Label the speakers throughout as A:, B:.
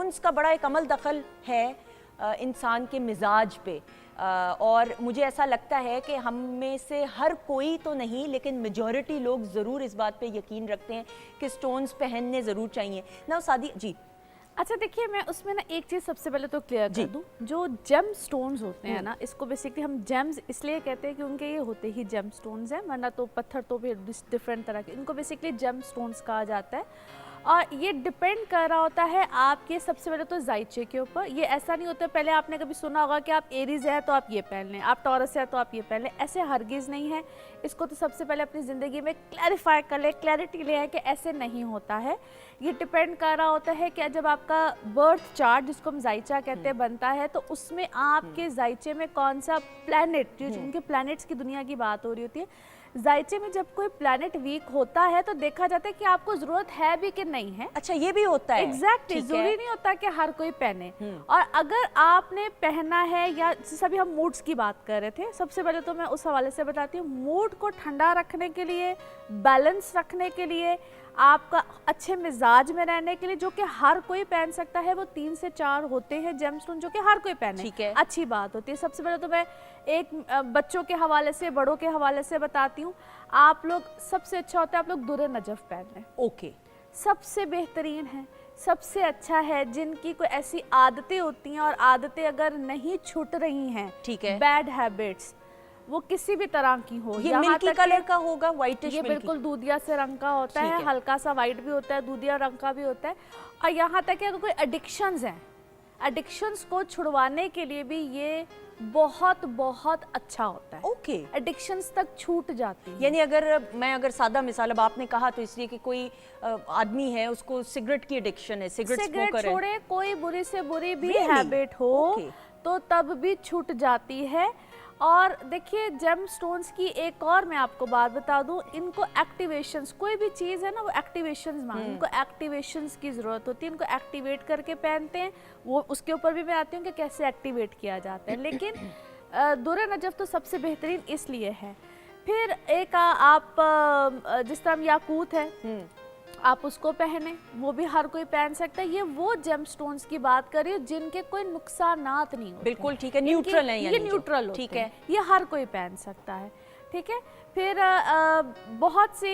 A: Stones का बड़ा एक अमल दखल है इंसान के मिजाज पे, और मुझे ऐसा लगता है कि हम में से हर कोई तो नहीं लेकिन मेजॉरिटी लोग ज़रूर इस बात पे यकीन रखते हैं कि स्टोन्स पहनने ज़रूर चाहिए ना। सादी जी,
B: अच्छा देखिए, मैं उसमें ना एक चीज़ सबसे पहले तो क्लियर कर दूं, जो जेम स्टोन्स होते हैं ना, इसको बेसिकली हम जेम्स इसलिए कहते हैं क्योंकि ये होते ही जेम स्टोन्स हैं, वरना तो पत्थर तो फिर डिफरेंट तरह के, इनको बेसिकली जेम स्टोन्स कहा जाता है। और ये डिपेंड कर रहा होता है आपके सबसे पहले तो जायचे के ऊपर। ये ऐसा नहीं होता, पहले आपने कभी सुना होगा कि आप एरीज है तो आप ये पहन लें, आप टॉरस है तो आप ये पहन लें, ऐसे हरगिज़ नहीं है। इसको तो सबसे पहले अपनी ज़िंदगी में क्लैरिफाई कर ले, क्लैरिटी ले आए कि ऐसे नहीं होता है। ये डिपेंड कर रहा होता है कि जब आपका बर्थ चार्ट, जिसको हम जायचा कहते हैं, बनता है, तो उसमें आपके जायचे में कौन सा प्लैनेट, जो उनके प्लैनेट्स की दुनिया की बात हो रही होती है, जायचे में जब कोई प्लैनेट वीक होता है तो देखा जाता है कि आपको जरूरत है भी कि नहीं है।
A: अच्छा, ये भी होता है।
B: एग्जैक्टली, जरूरी नहीं होता कि हर कोई पहने। और अगर आपने पहना है, या जैसे अभी हम मूड्स की बात कर रहे थे, सबसे पहले तो मैं उस हवाले से बताती हूँ, मूड को ठंडा रखने के लिए, बैलेंस रखने के लिए, आपका अच्छे मिजाज में रहने के लिए, जो कि हर कोई पहन सकता है, वो 3 से 4 होते हैं जेमस्टोन जो कि हर कोई पहने।
A: ठीक है,
B: अच्छी बात होती है। सबसे पहले तो मैं एक बच्चों के हवाले से, बड़ों के हवाले से बताती हूँ। आप लोग, सबसे अच्छा होता है आप लोग दुर्र नजफ पहन लें।
A: ओके,
B: सबसे बेहतरीन है, सबसे अच्छा है। जिनकी कोई ऐसी आदतें होती हैं और आदतें अगर नहीं छूट रही हैं,
A: ठीक है,
B: बैड हैबिट्स, वो किसी भी तरह की हो,
A: ये मिल्की कलर का होगा, व्हाइटिश,
B: ये बिल्कुल दूधिया से रंग का होता है, हल्का सा वाइट भी होता है, दूधिया रंग का भी होता है। और यहाँ तक कि अगर कोई एडिक्शंस हैं, एडिक्शंस को छुड़वाने के लिए भी ये बहुत बहुत अच्छा होता है।
A: ओके,
B: एडिक्शंस तक छूट जाती है।
A: यानी अगर सादा मिसाल, अब आपने कहा तो इसलिए कि कोई आदमी है, उसको सिगरेट की एडिक्शन है, सिगरेट
B: छोड़े, कोई बुरी से बुरी भी हैबिट हो तो तब भी छूट जाती है। और देखिए, जेम स्टोन्स की एक और मैं आपको बात बता दूं, इनको एक्टिवेशंस, कोई भी चीज़ है ना, वो एक्टिवेशंस मांगती है, इनको एक्टिवेशंस की ज़रूरत होती है, इनको एक्टिवेट करके पहनते हैं। वो उसके ऊपर भी मैं आती हूँ कि कैसे एक्टिवेट किया जाता है। लेकिन दुर्र नजफ तो सबसे बेहतरीन इसलिए है। फिर एक आप जिस तरह याकूत है, आप उसको पहने, वो भी हर कोई पहन सकता है। ये वो जेमस्टोन्स की बात कर रही हूँ जिनके कोई नुकसानात नहीं होते।
A: बिल्कुल ठीक है, न्यूट्रल है,
B: ये न्यूट्रल, ठीक है, ये हर कोई पहन सकता है। ठीक है। फिर बहुत से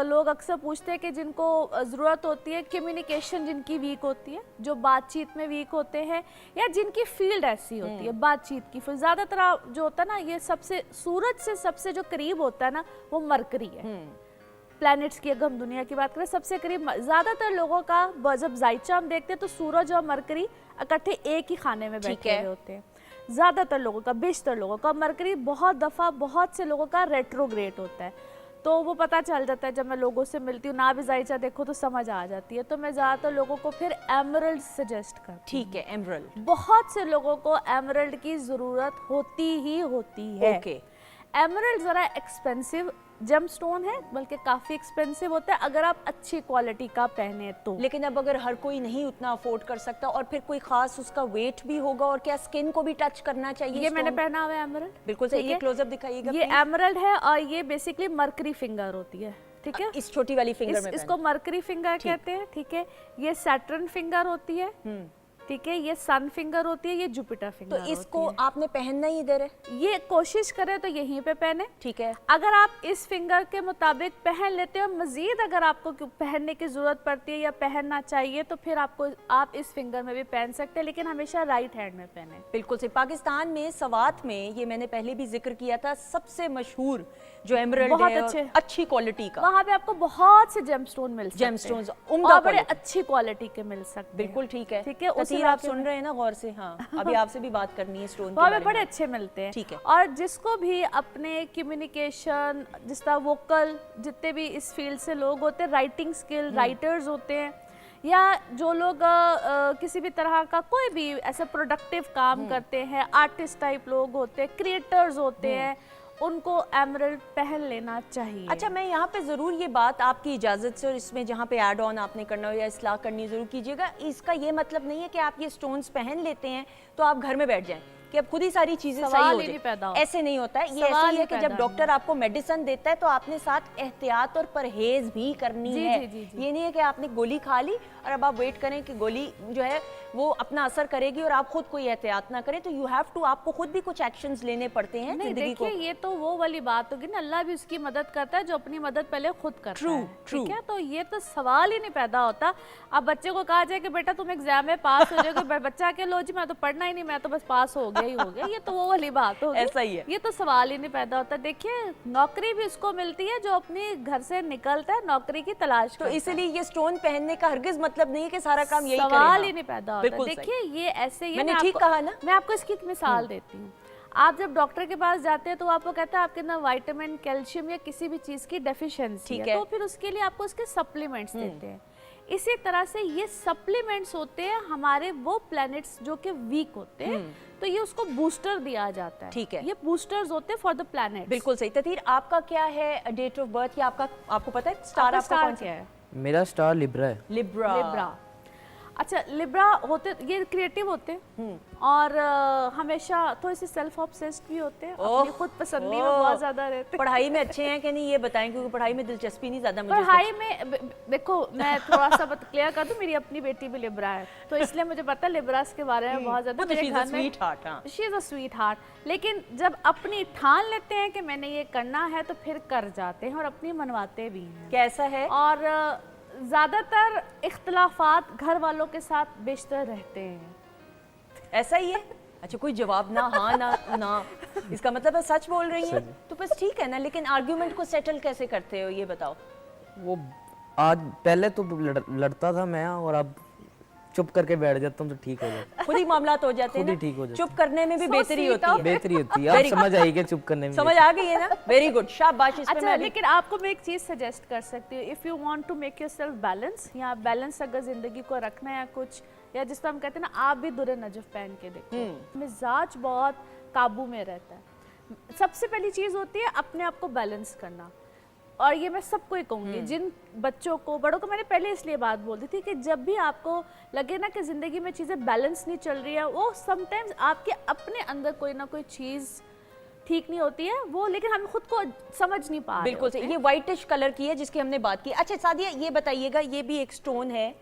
B: लोग अक्सर पूछते हैं कि जिनको ज़रूरत होती है, कम्युनिकेशन जिनकी वीक होती है, जो बातचीत में वीक होते हैं, या जिनकी फील्ड ऐसी होती है बातचीत की फील्ड, ज़्यादातर जो होता है ना, ये सबसे सूरज से सबसे जो करीब होता है ना, वो मरकरी है। प्लैनेट्स की अगर हम दुनिया की बात करें, सबसे करीब ज़्यादातर लोगों का जब जायचा हम देखते हैं तो सूरज और मरकरी इकट्ठे एक ही खाने में बैठे हुए होते हैं। ज़्यादातर लोगों का, बेशतर लोगों का। मरकरी बहुत दफ़ा बहुत से लोगों का रेट्रोग्रेड होता है, तो वो पता चल जाता है जब मैं लोगों से मिलती हूँ, ना भी जायचा देखो तो समझ आ जाती है। तो मैं ज़्यादातर लोगों को फिर एमरल्ड सजेस्ट करती हूँ।
A: ठीक है, एमरल्ड,
B: बहुत से लोगों को एमरल्ड की ज़रूरत होती ही होती है।
A: ओके।
B: एमरल्ड ज़रा एक्सपेंसिव जेमस्टोन है, बल्कि काफ़ी एक्सपेंसिव होता है अगर आप अच्छी क्वालिटी का पहने तो।
A: लेकिन अब अगर हर कोई नहीं उतना अफोर्ड कर सकता, और फिर कोई खास उसका वेट भी होगा, और क्या स्किन को भी टच करना चाहिए?
B: ये मैंने पहना हुआ है एमरल्ड,
A: बिल्कुल सही। ये क्लोजअप दिखाइएगा।
B: ये एमरल्ड है और ये बेसिकली मरकरी फिंगर होती है। ठीक है,
A: इस छोटी वाली फिंगर में
B: इसको मरकरी फिंगर कहते हैं। ठीक है, ये सैटर्न फिंगर होती है। ठीक है, ये सन फिंगर होती है, ये जुपिटर फिंगर।
A: तो इसको आपने पहनना ही इधर है,
B: ये कोशिश करें तो यहीं पे पहने।
A: ठीक है।
B: अगर आप इस फिंगर के मुताबिक पहन लेते हो, मजीद अगर आपको पहनने की जरूरत पड़ती है या पहनना चाहिए, तो फिर आप इस फिंगर में भी पहन सकते हैं, लेकिन हमेशा राइट हैंड में पहने।
A: बिल्कुल सही। पाकिस्तान में सवात में, ये मैंने पहले भी जिक्र किया था, सबसे मशहूर जो एमरल्ड है, अच्छी क्वालिटी का,
B: वहाँ पे आपको बहुत से जेमस्टोन मिल सकते हैं,
A: जेमस्टोन्स उम्दा
B: बड़े अच्छी क्वालिटी के मिल सकते हैं।
A: बिल्कुल ठीक है।
B: ठीक है,
A: उसी आप सुन रहे हैं ना गौर से? हाँ, अभी आपसे भी बात करनी है स्टोन के
B: बारे में। बड़े अच्छे मिलते हैं।
A: ठीक है।
B: और जिसको भी अपने कम्युनिकेशन, जिस तरह वोकल, जितने भी इस फील्ड से लोग होते हैं, राइटिंग स्किल, राइटर्स होते हैं, या जो लोग किसी भी तरह का कोई भी ऐसा प्रोडक्टिव काम करते हैं, आर्टिस्ट टाइप लोग होते हैं, क्रिएटर्स होते हैं, उनको एमरल्ड पहन लेना चाहिए।
A: अच्छा, मैं यहाँ पे ज़रूर ये बात आपकी इजाज़त से, और इसमें जहाँ पे ऐड ऑन आपने करना हो या इस्लाह करनी ज़रूर कीजिएगा। इसका ये मतलब नहीं है कि आप ये स्टोन्स पहन लेते हैं तो आप घर में बैठ जाएं कि अब खुद ही सारी चीजें सही हो जाए। ऐसे नहीं होता है। ये ऐसे ही है कि जब डॉक्टर आपको मेडिसिन देता है तो आपने साथ एहतियात और परहेज भी करनी है। ये नहीं है कि आपने गोली खा ली और अब आप वेट करें कि गोली जो है वो अपना असर करेगी और आप खुद कोई एहतियात ना करें, तो यू हैव टू, आपको खुद भी कुछ एक्शंस लेने पड़ते हैं
B: नहीं
A: जिंदगी को।
B: देखिए, ये तो वो वाली बात होगी ना, अल्लाह भी उसकी मदद करता है जो अपनी मदद पहले खुद करता है। ठीक है, तो ये तो सवाल ही नहीं पैदा होता। अब बच्चे को कहा जाए कि बेटा तुम एग्जाम में पास हो जाओगे, बच्चा के लो जी मैं तो पढ़ना ही नहीं, मैं तो बस पास हो गया ही हो गया, ये तो वो वाली बात होगी।
A: ऐसा ही है,
B: ये तो सवाल ही नहीं पैदा होता। देखिए, नौकरी भी उसको मिलती है जो अपने घर से निकलता है नौकरी की तलाश।
A: तो इसलिए ये स्टोन पहनने का हरगिज मतलब नहीं है कि सारा काम यही करें।
B: सवाल ही नहीं पैदा होता। देखिए ये ऐसे ही,
A: मैंने ठीक कहा ना।
B: मैं आपको इसकी एक मिसाल देती हूँ। आप जब डॉक्टर के पास जाते हैं तो आपको कहता है आपके अंदर विटामिन, कैल्शियम या किसी भी चीज की डेफिशिएंसी है, तो फिर उसके लिए आपको उसके सप्लीमेंट्स देते हैं। इसी तरह से ये सप्लीमेंट्स होते हैं हमारे वो प्लैनेट्स जो कि वीक होते हैं, तो ये उसको बूस्टर दिया जाता है।
A: ठीक है,
B: ये बूस्टर्स होते हैं फॉर द प्लैनेट।
A: बिल्कुल सही। ततीर, आपका क्या है डेट ऑफ बर्थ, या आपको पता है स्टार आपका कौन सा
B: है?
C: मेरा स्टार लिब्रा है।
B: लिब्रा। अच्छा, लिब्रा होते ये क्रिएटिव होते हैं और हमेशा थोड़ी सी सेल्फ ऑब्सेस्ड भी होते हैं, अपनी खुद पसंदी में बहुत ज्यादा रहते हैं।
A: पढ़ाई में अच्छे हैं कि नहीं ये बताएं, क्योंकि पढ़ाई में दिलचस्पी नहीं ज्यादा मुझे।
B: पढ़ाई में देखो, मैं थोड़ा सा क्लियर कर दूं, मेरी अपनी बेटी भी लिब्रा है, तो इसलिए मुझे पता है लिब्रास के बारे में बहुत ज्यादा।
A: She is a
B: sweet heart, लेकिन जब अपनी ठान लेते हैं कि मैंने ये करना है तो फिर कर जाते हैं और अपनी मनवाते भी हैं।
A: कैसा है?
B: और ज्यादातर इख्तलाफात घर वालों के साथ बेशतर रहते हैं।
A: ऐसा ही है? अच्छा, कोई जवाब ना, हाँ ना, इसका मतलब है सच बोल रही है, तो बस ठीक है ना। लेकिन आर्ग्यूमेंट को सेटल कैसे करते हो ये बताओ।
C: वो आज पहले तो लड़ता था मैं, और अब चुप करके बैठ जाता हूँ तो ठीक हो जाता,
A: खुद ही मामला हो जाते हैं,
C: ठीक हो जाते।
A: चुप करने में भी बेहतरी होती है।
C: बेहतरी होती है, आप समझ आएगी चुप करने में।
A: समझ आ गई है ना? वेरी गुड, शाबाश। इस पे
B: अच्छा,
A: मैं
B: लेकिन आपको मैं एक चीज सजेस्ट कर सकती हूँ, if you want to make yourself balance, या बैलेंस अगर जिंदगी को रखना है कुछ, या जिस तरह हम कहते हैं ना, आप भी दुर्रे नजफ पहन के देखो, मिजाज बहुत काबू में रहता है। सबसे पहली चीज होती है अपने आप को बैलेंस करना, और ये मैं सबको ही कहूँगी, जिन बच्चों को, बड़ों को, मैंने पहले इसलिए बात बोल दी थी कि जब भी आपको लगे ना कि जिंदगी में चीजें बैलेंस नहीं चल रही है, वो समटाइम्स आपके अपने अंदर कोई ना कोई चीज ठीक नहीं होती है वो, लेकिन हम खुद को समझ नहीं पा रहे।
A: बिल्कुल सही। ये व्हाइटिश कलर की है जिसकी हमने बात की। अच्छा सादिया, ये बताइएगा, ये भी एक स्टोन है,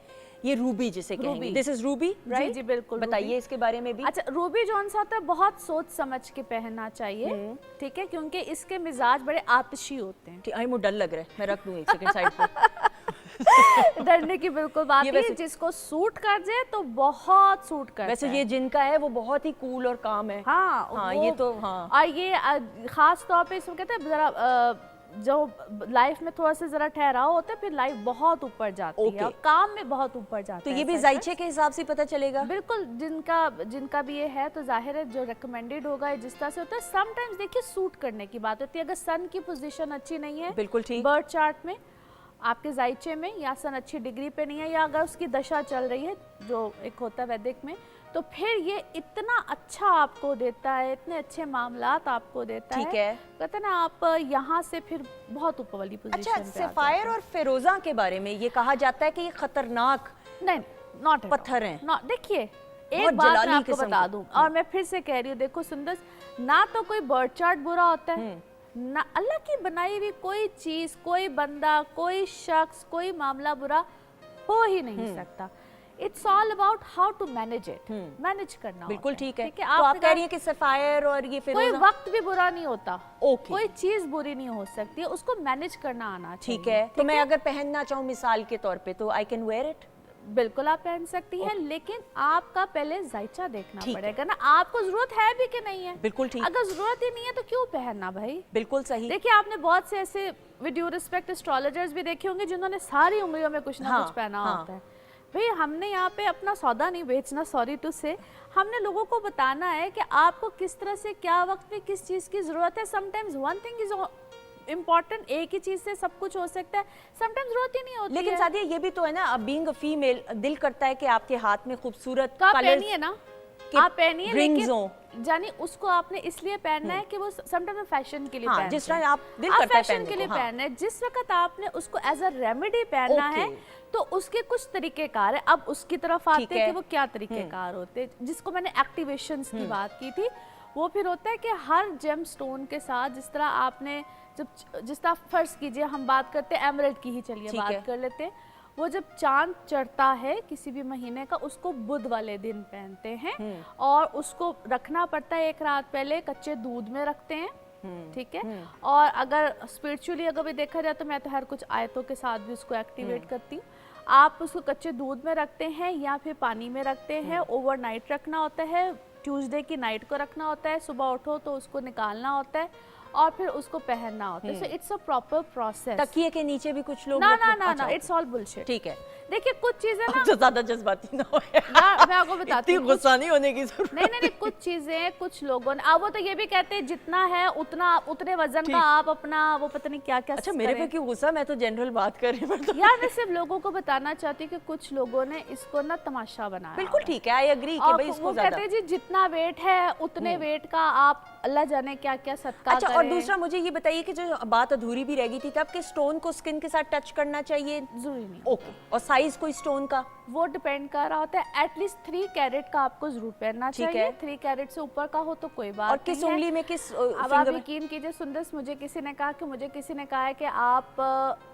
A: ये रूबी जिसे कहेंगे, दिस इज रूबी, राइट?
B: जी बिल्कुल,
A: बताइए इसके बारे में भी।
B: अच्छा, रूबी जो सा होता है बहुत सोच समझ के पहनना चाहिए, ठीक है, क्योंकि इसके मिजाज बड़े आतिशी होते हैं।
A: आई मुझे डर लग रहा है, मैं रख दूं एक सेकंड साइड पे।
B: डरने की बिल्कुल बात नहीं है, जिसको सूट कर जाए तो बहुत सूट करता है।
A: वैसे ये जिनका है वो बहुत ही कूल और काम है।
B: हाँ,
A: ये तो हाँ।
B: और ये खास तौर पे इसमें कहते हैं जरा जो लाइफ में थोड़ा सा जरा ठहराव होता है, फिर लाइफ बहुत ऊपर जाती है और काम में बहुत ऊपर जाता है।
A: तो ये भी जायचे के हिसाब से पता चलेगा?
B: बिल्कुल, जिनका भी ये है तो जाहिर है जो रिकमेंडेड होगा जिस तरह से होता है। समटाइम्स देखिए सूट करने की बात होती है, अगर सन की पोजीशन अच्छी नहीं है,
A: बिल्कुल ठीक,
B: बर्थ चार्ट में आपके जायचे में, या सन अच्छी डिग्री पे नहीं है, या अगर उसकी दशा चल रही है जो एक होता है वैदिक में, तो फिर ये इतना अच्छा आपको देता है, इतने अच्छे मामलात आपको देता है।
A: ठीक है,
B: कहते हैं ना, आप यहाँ से फिर बहुत ऊपर वाली पोजीशन पे।
A: अच्छा, सफायर और फिरोजा के बारे में ये कहा जाता है कि ये खतरनाक
B: नहीं, नॉट
A: पत्थर हैं।
B: नॉट, देखिए एक बात मैं आपको बता दूं, और मैं फिर से कह रही हूँ, देखो सुंदर, ना तो कोई बर्थ चार्ट बुरा होता है, ना अल्लाह की बनाई हुई कोई चीज, कोई बंदा, कोई शख्स, कोई मामला बुरा हो ही नहीं सकता। It's all about how to manage it, manage करना।
A: बिल्कुल ठीक है।
B: तो
A: आप कह रही हैं कि सफायर और ये फिरोजा,
B: कोई वक्त भी बुरा नहीं होता,
A: ओके,
B: कोई चीज बुरी नहीं हो सकती है, उसको मैनेज करना आना चाहिए।
A: ठीक है, तो मैं अगर पहनना चाहूँ मिसाल के तौर पे, तो आई कैन वेयर इट?
B: बिल्कुल आप पहन सकती हैं, लेकिन आपका पहले जायचा देखना पड़ेगा ना, आपको जरूरत है भी कि नहीं है।
A: बिल्कुल ठीक,
B: अगर जरूरत ही नहीं है तो क्यों पहनना भाई?
A: बिल्कुल सही।
B: देखिए, आपने बहुत से ऐसे विद ड्यू रिस्पेक्ट एस्ट्रोलॉजर्स भी देखे होंगे जिन्होंने सारी उंगलियों में कुछ ना कुछ पहना होता है। भाई हमने यहाँ पे अपना सौदा नहीं बेचना, सॉरी टू से, हमने लोगों को बताना है कि आपको किस तरह से क्या वक्त में किस चीज की जरूरत है। Sometimes one thing is important, एक ही चीज से सब कुछ हो सकता है, समटाइम्स जरूरत ही नहीं होती।
A: लेकिन सादिया ये भी तो है ना, अब बीइंग अ फीमेल, दिल करता है कि आपके हाथ में खूबसूरत
B: तो आप पहनिए ना, आप पहनिए,
A: लेकिन
B: जानी उसको आपने इसलिए पहनना है कि वो समटाइम्स फैशन के लिए पहनते हैं,
A: जिस तरह आप दिल करता है
B: फैशन के लिए पहनना है। जिस वक्त आपने उसको एज अ रेमेडी पहनना है तो उसके कुछ तरीकेकार है। अब उसकी तरफ आते हैं कि वो क्या तरीकेकार होते हैं, जिसको मैंने एक्टिवेशंस की बात की थी, वो फिर होता है कि हर जेम स्टोन के साथ, जिस तरह आपने जिस तरह फर्ज कीजिए हम बात करते हैं एमरल्ड की ही, चलिए बात कर लेते हैं, वो जब चांद चढ़ता है किसी भी महीने का, उसको बुध वाले दिन पहनते हैं और उसको रखना पड़ता है एक रात पहले, कच्चे दूध में रखते हैं, ठीक है। और अगर स्पिरिचुअली अगर भी देखा जाए तो मैं तो हर कुछ आयतों के साथ भी उसको एक्टिवेट करती हूँ। आप उसको कच्चे दूध में रखते हैं या फिर पानी में रखते हैं, ओवरनाइट रखना होता है, ट्यूसडे की नाइट को रखना होता है, सुबह उठो तो उसको निकालना होता है और फिर उसको पहनना होता है। So it's a proper process.
A: तकिए के नीचे भी कुछ लोग
B: ना ना ना ना, इट्स ऑल बुलशिट।
A: ठीक है,
B: देखिए कुछ चीजें ना
A: जो ज्यादा जज्बाती ना हो
B: मैं आपको बताती हूँ,
A: गुस्सा नहीं होने की जरूरत
B: नहीं नहीं नहीं, कुछ चीजें कुछ लोगों ने, अब वो तो ये भी कहते हैं जितना है उतना उतने वजन का आप अपना वो पता नहीं क्या क्या।
A: अच्छा मेरे पे क्यों गुस्सा, मैं तो जनरल बात कर रही हूँ।
B: यार मैं सिर्फ लोगों को बताना चाहती हूँ कि कुछ लोगों ने इसको ना तमाशा बनाया।
A: बिल्कुल ठीक है, आई एग्री कि भाई इसको
B: वो
A: ज्यादा।
B: कहते हैं जी जितना वेट है उतने वेट का आप अल्लाह जाने क्या क्या सदका
A: अच्छा
B: करें।
A: और दूसरा मुझे ये बताइए कि जो बात अधूरी भी रह गई थी तब कि स्टोन को स्किन के साथ टच करना चाहिए,
B: जरूरी नहीं।
A: ओके, और साइज कोई स्टोन का
B: वो डिपेंड कर रहा होता है, एटलीस्ट 3 कैरेट का आपको जरूर पहनना
A: ठीक
B: चाहिए।
A: है।
B: 3 कैरेट से ऊपर का हो तो कोई बात
A: और
B: नहीं
A: किस
B: है।
A: उंगली में किस
B: अब आप
A: फिंगर में?
B: यकीन कीजिए सुंदर, मुझे किसी ने कहा है कि आप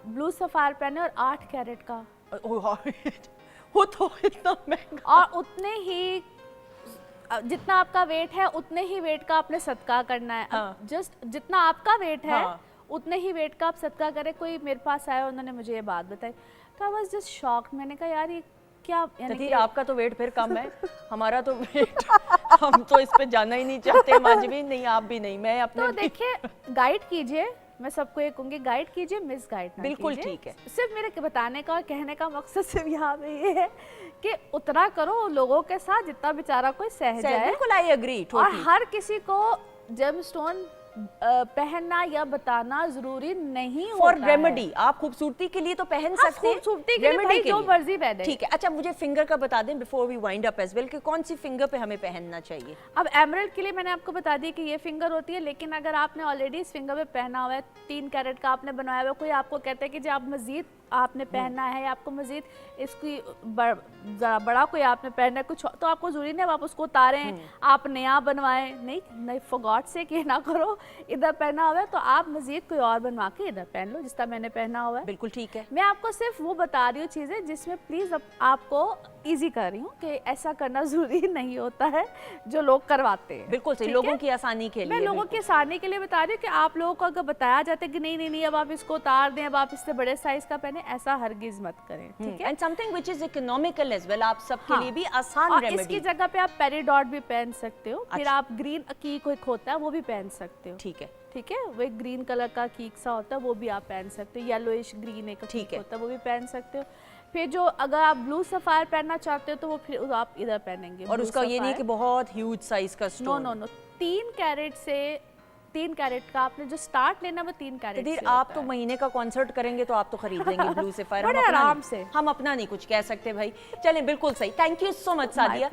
B: ब्लू सफायर पहने और 8 कैरेट का,
A: वो तो इतना महंगा।
B: और उतने ही जितना आपका वेट है उतने ही वेट का आपने सदका करना है।
A: हाँ।
B: जस्ट जितना आपका वेट है
A: हाँ।
B: उतने ही वेट का आप सदका करें। कोई मेरे पास आया, उन्होंने मुझे ये बात बताई तो आई वाज जस्ट शॉक्ड। मैंने कहा यार ये क्या, यानी
A: तथीर
B: कि
A: आपका तो वेट फिर कम है, हमारा तो वेट हम तो इस पे जाना ही नहीं चाहते। मंज भी नहीं, आप भी नहीं, मैं अपने
B: तो देखिए गाइड कीजिए, मैं सबको ये कहूँगी गाइड कीजिए, मिस गाइड ना
A: बिल्कुल
B: कीजिए।
A: ठीक है।
B: सिर्फ मेरे बताने का और कहने का मकसद सिर्फ यहाँ पे ये है कि उतना करो लोगों के साथ जितना बेचारा कोई सह जाए।
A: बिल्कुल आई एग्री
B: और हर किसी को जेमस्टोन पहनना या बताना जरूरी नहीं
A: फॉर
B: होता
A: रेमेडी,
B: है।
A: आप खूबसूरती के लिए तो पहन
B: हाँ,
A: सकते हैं,
B: खूबसूरती के लिए
A: remedy
B: भाई
A: के
B: जो
A: लिए।
B: मर्जी पहने।
A: ठीक है। अच्छा मुझे फिंगर का बता दें before we wind up as well कि कौन सी फिंगर पे हमें पहनना चाहिए।
B: अब एमरल्ड के लिए मैंने आपको बता दी कि ये फिंगर होती है, लेकिन अगर आपने ऑलरेडी इस फिंगर पे पहना हुआ है, 3 कैरेट का आपने बनाया हुआ है, कोई आपको कहता है कि जो आप मजीद आपने पहनना है या आपको मजीद इसकी जरा बड़ा कोई आपने पहनना है कुछ, तो आपको जरूरी नहीं आप उसको उतारें, आप नया बनवाएं, नहीं फॉर गॉड से कि ना करो। इधर पहना हुआ है तो आप मजीद कोई और बनवा के इधर पहन लो जिस तरह मैंने पहना हुआ है।
A: बिल्कुल ठीक है।
B: मैं आपको सिर्फ वो बता रही हूँ चीज़ें जिसमें प्लीज़ आपको इजी कर रही हूँ कि ऐसा करना जरूरी नहीं होता है जो लोग करवाते हैं।
A: बिल्कुल सही,
B: ठीक
A: लोगों
B: है?
A: की आसानी के लिए।
B: मैं लोगों की आसानी के लिए बता रही हूँ कि आप लोगों को अगर बताया जाता है कि नहीं नहीं नहीं अब आप इसको उतार दें, अब आप इससे बड़े साइज का पहने, ऐसा हरगिज मत करें। ठीक है।
A: And something which is economical as well, आप सबके
B: हाँ।
A: लिए भी आसान
B: और
A: रेमेडी।
B: इसकी जगह पे आप पेरीडॉट भी पहन सकते हो। फिर
A: अच्छा।
B: आप ग्रीन अकीक एक होता है वो भी पहन सकते हो।
A: ठीक है।
B: ठीक है, वो एक ग्रीन कलर का कीक सा होता है वो भी आप पहन सकते हो। येलोइश ग्रीन एक
A: ठीक है।
B: होता है वो भी पहन सकते हो। फिर जो अगर आप ब्लू सफायर पहनना चाहते हो तो वो फिर आप इधर पहनेंगे।
A: और उसका ये नहीं कि बहुत ह्यूज साइज का
B: no
A: stone.
B: No no, 3 carat से 3 कैरेट का आपने जो स्टार्ट लेना वो 3 कैरेट
A: तदीर
B: से
A: आप
B: होता
A: तो
B: है।
A: महीने का कॉन्सर्ट करेंगे तो आप तो खरीद लेंगे ब्लू सफायर।
B: बड़े आराम से।
A: हम अपना नहीं कुछ कह सकते भाई। चलें बिल्कुल सही, thank you so much Sadia.